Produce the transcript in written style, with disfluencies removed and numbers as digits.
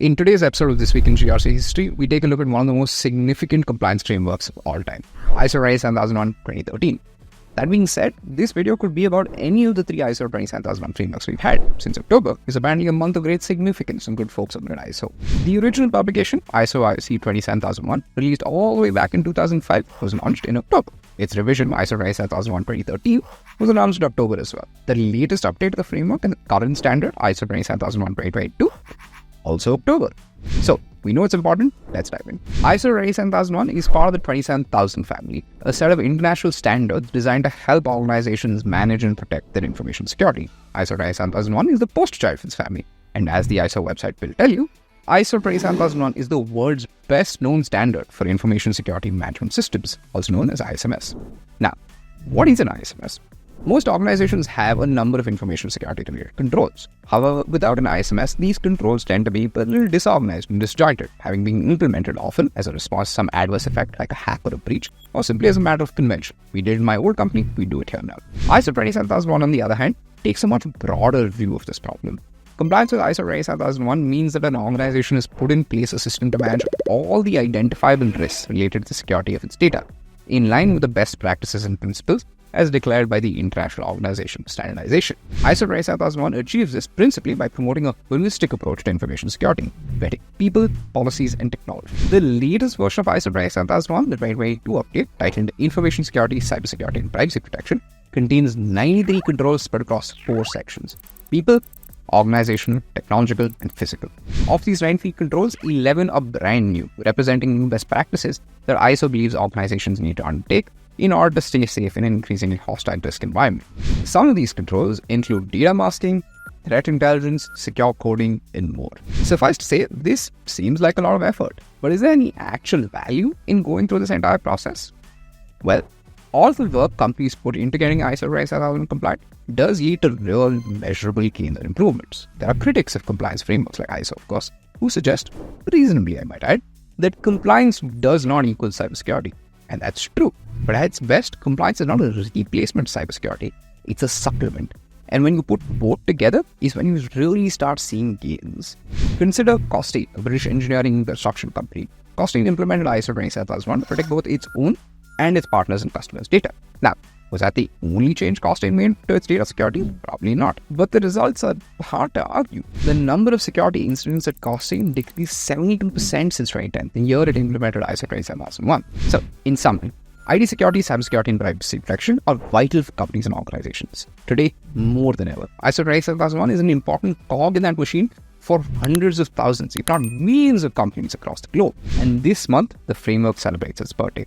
In today's episode of This Week in GRC History, we take a look at one of the most significant compliance frameworks of all time, ISO 27001:2013. That being said, this video could be about any of the three ISO 27001 frameworks we've had, since October is apparently a month of great significance and good folks on ISO. The original publication, ISO 27001, released all the way back in 2005, was launched in October. Its revision, ISO 27001:2013, was announced in October as well. The latest update to the framework and the current standard, ISO 27001:2022, also October. So, we know it's important, let's dive in. ISO 27001 is part of the 27000 family, a set of international standards designed to help organizations manage and protect their information security. ISO 27001 is the poster child for this family, and as the ISO website will tell you, ISO 27001 is the world's best known standard for information security management systems, also known as ISMS. Now, what is an ISMS? Most organizations have a number of information security related controls. However, without an ISMS, these controls tend to be a little disorganized and disjointed, having been implemented often as a response to some adverse effect like a hack or a breach, or simply as a matter of convention. We did it in my old company, we do it here now. ISO 27001, on the other hand, takes a much broader view of this problem. Compliance with ISO 27001 means that an organization has put in place a system to manage all the identifiable risks related to the security of its data, in line with the best practices and principles as declared by the International Organization for Standardization. ISO 27001 achieves this principally by promoting a holistic approach to information security, vetting people, policies, and technology. The latest version of ISO 27001, the 2022 update, titled Information Security, Cybersecurity, and Privacy Protection, contains 93 controls spread across 4 sections: people, organizational, technological, and physical. Of these 93 controls, 11 are brand new, representing new best practices that ISO believes organizations need to undertake in order to stay safe in an increasingly hostile risk environment. Some of these controls include data masking, threat intelligence, secure coding, and more. Suffice to say, this seems like a lot of effort, but is there any actual value in going through this entire process? Well, all the work companies put into getting ISO 27001 compliant does lead to real measurable gains and improvements. There are critics of compliance frameworks like ISO, of course, who suggest, reasonably I might add, that compliance does not equal cybersecurity. And that's true. But at its best, compliance is not a replacement for cybersecurity. It's a supplement. And when you put both together is when you really start seeing gains. Consider Costain, a British engineering and construction company. Costain implemented ISO 27001 to protect both its own and its partners' and customers' data. Now, was that the only change Costain made to its data security? Probably not. But the results are hard to argue. The number of security incidents at Costain decreased 72% since 2010, the year it implemented ISO 27001. So, in summary, IT security, cybersecurity, and privacy protection are vital for companies and organizations. Today, more than ever, ISO 27001 is an important cog in that machine for hundreds of thousands, if not millions of companies across the globe. And this month, the framework celebrates its birthday.